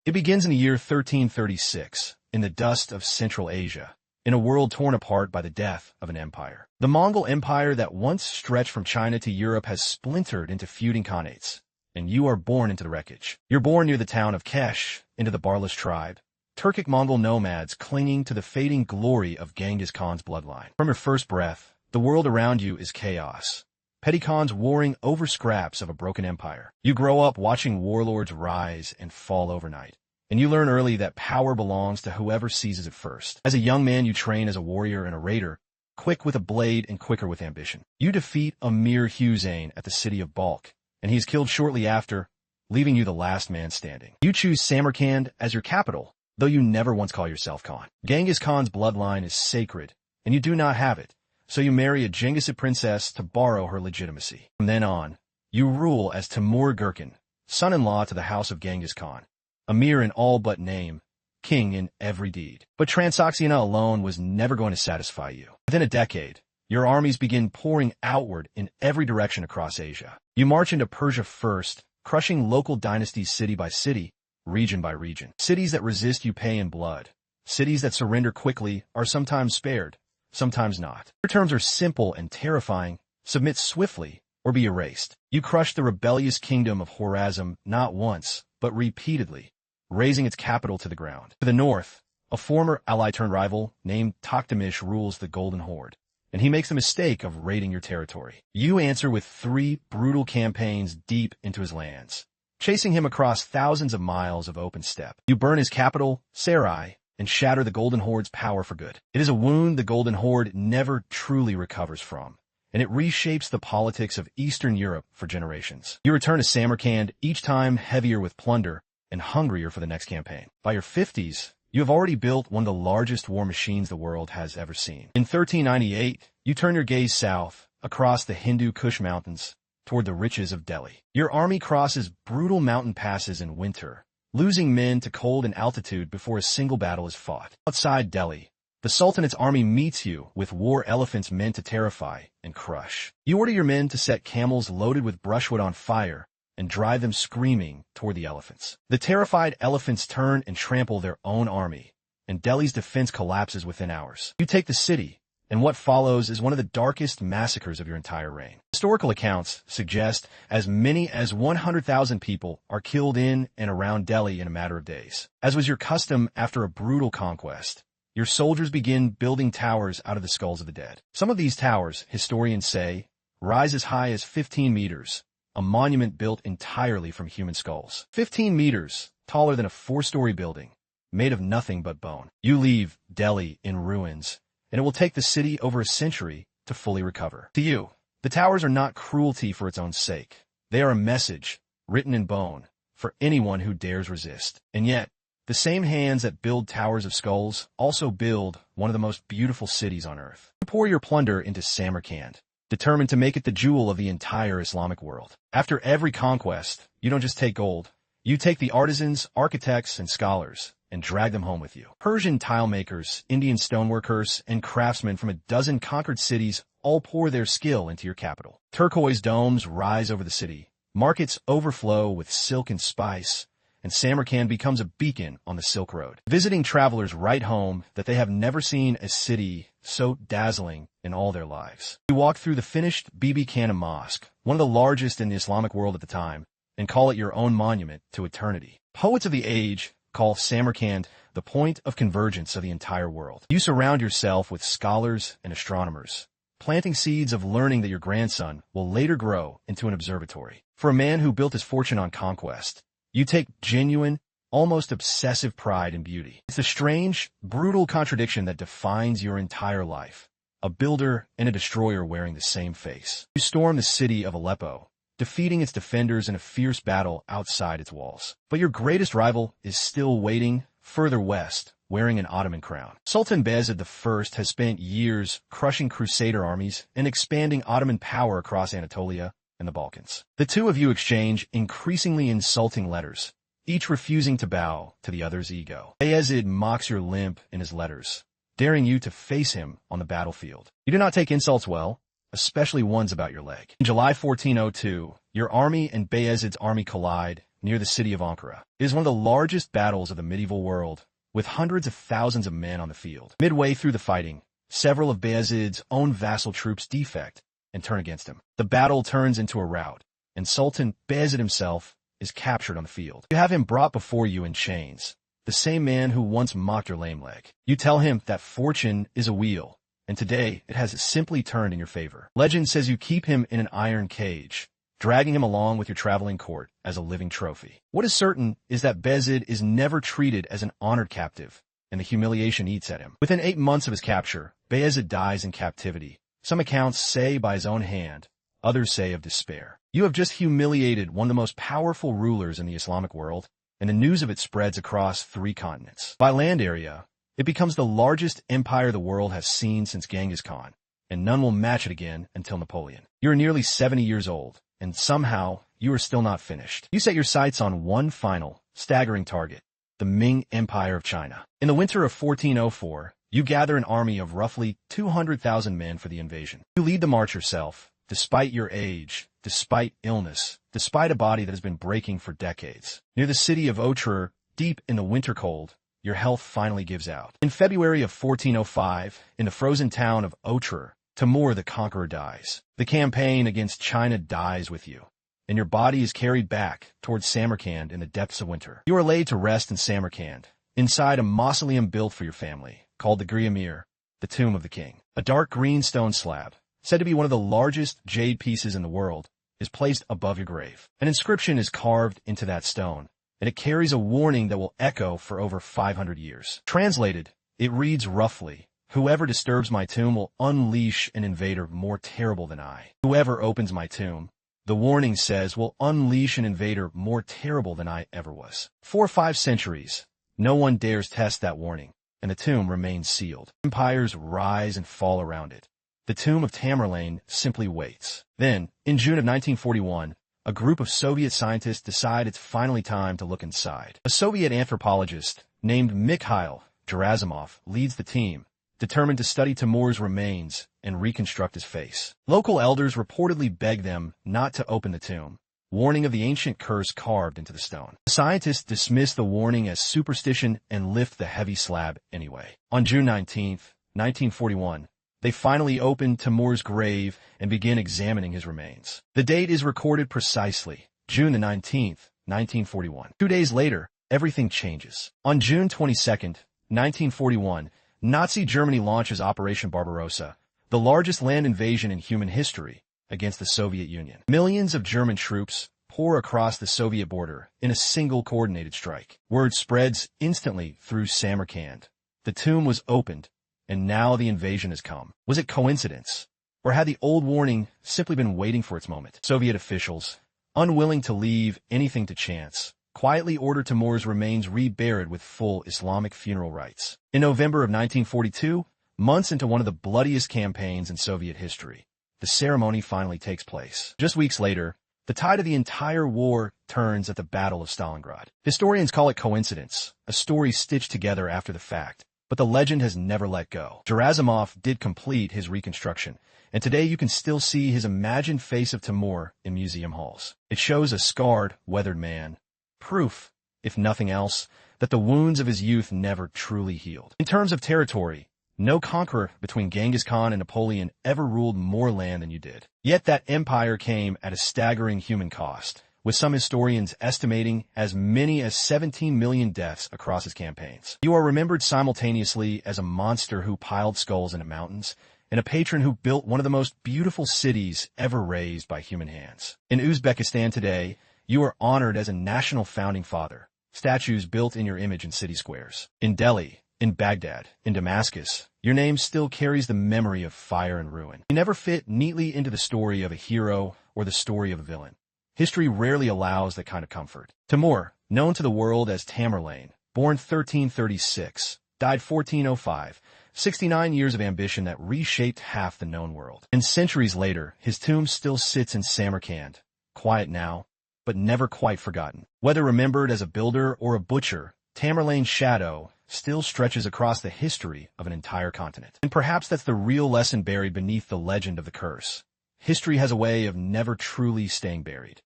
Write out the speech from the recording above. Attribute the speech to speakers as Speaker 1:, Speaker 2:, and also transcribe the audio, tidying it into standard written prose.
Speaker 1: It begins in the year 1336, in the dust of Central Asia, in a world torn apart by the death of an empire. The Mongol Empire that once stretched from China to Europe has splintered into feuding khanates, and you are born into the wreckage. You're born near the town of Kesh, into the Barlas tribe, Turkic Mongol nomads clinging to the fading glory of Genghis Khan's bloodline. From your first breath, the world around you is chaos. Petty khans warring over scraps of a broken empire. You grow up watching warlords rise and fall overnight, and you learn early that power belongs to whoever seizes it first. As a young man, you train as a warrior and a raider, quick with a blade and quicker with ambition. You defeat Emir Hussein at the city of Balkh, and he is killed shortly after, leaving you the last man standing. You choose Samarkand as your capital, though you never once call yourself Khan. Genghis Khan's bloodline is sacred, and you do not have it, so you marry a Genghisid princess to borrow her legitimacy. From then on, you rule as Timur Gurkan, son-in-law to the house of Genghis Khan, emir in all but name, king in every deed. But Transoxiana alone was never going to satisfy you. Within a decade, your armies begin pouring outward in every direction across Asia. You march into Persia first, crushing local dynasties city by city, region by region. Cities that resist you pay in blood. Cities that surrender quickly are sometimes spared, sometimes not. Your terms are simple and terrifying: submit swiftly or be erased. You crush the rebellious kingdom of Khwarezm not once, but repeatedly, razing its capital to the ground. To the north, a former ally-turned-rival named Toktamish rules the Golden Horde, and he makes the mistake of raiding your territory. You answer with 3 brutal campaigns deep into his lands, chasing him across thousands of miles of open steppe. You burn his capital, Sarai, and shatter the Golden Horde's power for good. It is a wound the Golden Horde never truly recovers from, and it reshapes the politics of Eastern Europe for generations. You return to Samarkand, each time heavier with plunder and hungrier for the next campaign. By your 50s, you have already built one of the largest war machines the world has ever seen. In 1398, you turn your gaze south, across the Hindu Kush Mountains, toward the riches of Delhi. Your army crosses brutal mountain passes in winter, losing men to cold and altitude before a single battle is fought. Outside Delhi, the Sultanate's army meets you with war elephants meant to terrify and crush. You order your men to set camels loaded with brushwood on fire and drive them screaming toward the elephants. The terrified elephants turn and trample their own army, and Delhi's defense collapses within hours. You take the city, and what follows is one of the darkest massacres of your entire reign. Historical accounts suggest as many as 100,000 people are killed in and around Delhi in a matter of days. As was your custom after a brutal conquest, your soldiers begin building towers out of the skulls of the dead. Some of these towers, historians say, rise as high as 15 meters, a monument built entirely from human skulls. 15 meters, taller than a 4-story building, made of nothing but bone. You leave Delhi in ruins, and it will take the city over a century to fully recover. To you, the towers are not cruelty for its own sake. They are a message, written in bone, for anyone who dares resist. And yet, the same hands that build towers of skulls also build one of the most beautiful cities on earth. You pour your plunder into Samarkand, determined to make it the jewel of the entire Islamic world. After every conquest, you don't just take gold. You take the artisans, architects, and scholars, and drag them home with you. Persian tile makers, Indian stoneworkers, and craftsmen from a dozen conquered cities all pour their skill into your capital. Turquoise domes rise over the city, markets overflow with silk and spice, and Samarkand becomes a beacon on the Silk Road. Visiting travelers write home that they have never seen a city so dazzling in all their lives. You walk through the finished Bibi Khana Mosque, one of the largest in the Islamic world at the time, and call it your own monument to eternity. Poets of the age call Samarkand the point of convergence of the entire world. You surround yourself with scholars and astronomers, planting seeds of learning that your grandson will later grow into an observatory. For a man who built his fortune on conquest, you take genuine, almost obsessive pride in beauty. It's a strange, brutal contradiction that defines your entire life. A builder and a destroyer wearing the same face. You storm the city of Aleppo, defeating its defenders in a fierce battle outside its walls. But your greatest rival is still waiting further west, wearing an Ottoman crown. Sultan Bayezid I has spent years crushing Crusader armies and expanding Ottoman power across Anatolia and the Balkans. The two of you exchange increasingly insulting letters, each refusing to bow to the other's ego. Bayezid mocks your limp in his letters, daring you to face him on the battlefield. You do not take insults well, especially ones about your leg. In July 1402, your army and Bayezid's army collide, near the city of Ankara. It is one of the largest battles of the medieval world, with hundreds of thousands of men on the field. Midway through the fighting, several of Bayezid's own vassal troops defect and turn against him. The battle turns into a rout, and Sultan Bayezid himself is captured on the field. You have him brought before you in chains, the same man who once mocked your lame leg. You tell him that fortune is a wheel, and today it has simply turned in your favor. Legend says you keep him in an iron cage, dragging him along with your traveling court as a living trophy. What is certain is that Bayezid is never treated as an honored captive, and the humiliation eats at him. Within 8 months of his capture, Bayezid dies in captivity. Some accounts say by his own hand, others say of despair. You have just humiliated one of the most powerful rulers in the Islamic world, and the news of it spreads across 3 continents. By land area, it becomes the largest empire the world has seen since Genghis Khan, and none will match it again until Napoleon. You are nearly 70 years old, and somehow you are still not finished. You set your sights on one final, staggering target, the Ming Empire of China. In the winter of 1404, you gather an army of roughly 200,000 men for the invasion. You lead the march yourself, despite your age, despite illness, despite a body that has been breaking for decades. Near the city of Otrar, deep in the winter cold, your health finally gives out. In February of 1405, in the frozen town of Otrar, Timur the Conqueror dies. The campaign against China dies with you, and your body is carried back towards Samarkand in the depths of winter. You are laid to rest in Samarkand, inside a mausoleum built for your family, called the Gur-e-Amir, the tomb of the king. A dark green stone slab, said to be one of the largest jade pieces in the world, is placed above your grave. An inscription is carved into that stone, and it carries a warning that will echo for over 500 years. Translated, it reads roughly, "Whoever disturbs my tomb will unleash an invader more terrible than I. Whoever opens my tomb," the warning says, "will unleash an invader more terrible than I ever was." For 5 centuries, no one dares test that warning, and the tomb remains sealed. Empires rise and fall around it. The tomb of Tamerlane simply waits. Then, in June of 1941, a group of Soviet scientists decide it's finally time to look inside. A Soviet anthropologist named Mikhail Gerasimov leads the team, determined to study Timur's remains and reconstruct his face. Local elders reportedly beg them not to open the tomb, warning of the ancient curse carved into the stone. The scientists dismiss the warning as superstition and lift the heavy slab anyway. On June 19th, 1941, they finally open Timur's grave and begin examining his remains. The date is recorded precisely, June the 19th, 1941. 2 days later, everything changes. On June 22nd, 1941, Nazi Germany launches Operation Barbarossa, the largest land invasion in human history, against the Soviet Union. Millions of German troops pour across the Soviet border in a single coordinated strike. Word spreads instantly through Samarkand. The tomb was opened, and now the invasion has come. Was it coincidence? Or had the old warning simply been waiting for its moment? Soviet officials, unwilling to leave anything to chance, quietly ordered Timur's remains reburied with full Islamic funeral rites. In November of 1942, months into one of the bloodiest campaigns in Soviet history, the ceremony finally takes place. Just weeks later, the tide of the entire war turns at the Battle of Stalingrad. Historians call it coincidence, a story stitched together after the fact. But the legend has never let go. Gerasimov did complete his reconstruction, and today you can still see his imagined face of Timur in museum halls. It shows a scarred, weathered man. Proof, if nothing else, that the wounds of his youth never truly healed. In terms of territory, no conqueror between Genghis Khan and Napoleon ever ruled more land than you did. Yet that empire came at a staggering human cost, with some historians estimating as many as 17 million deaths across his campaigns. You are remembered simultaneously as a monster who piled skulls into mountains, and a patron who built one of the most beautiful cities ever raised by human hands. In Uzbekistan today, you are honored as a national founding father, statues built in your image in city squares. In Delhi, in Baghdad, in Damascus, your name still carries the memory of fire and ruin. You never fit neatly into the story of a hero or the story of a villain. History rarely allows that kind of comfort. Timur, known to the world as Tamerlane, born 1336, died 1405, 69 years of ambition that reshaped half the known world. And centuries later, his tomb still sits in Samarkand, quiet now, but never quite forgotten. Whether remembered as a builder or a butcher, Tamerlane's shadow still stretches across the history of an entire continent. And perhaps that's the real lesson buried beneath the legend of the curse. History has a way of never truly staying buried.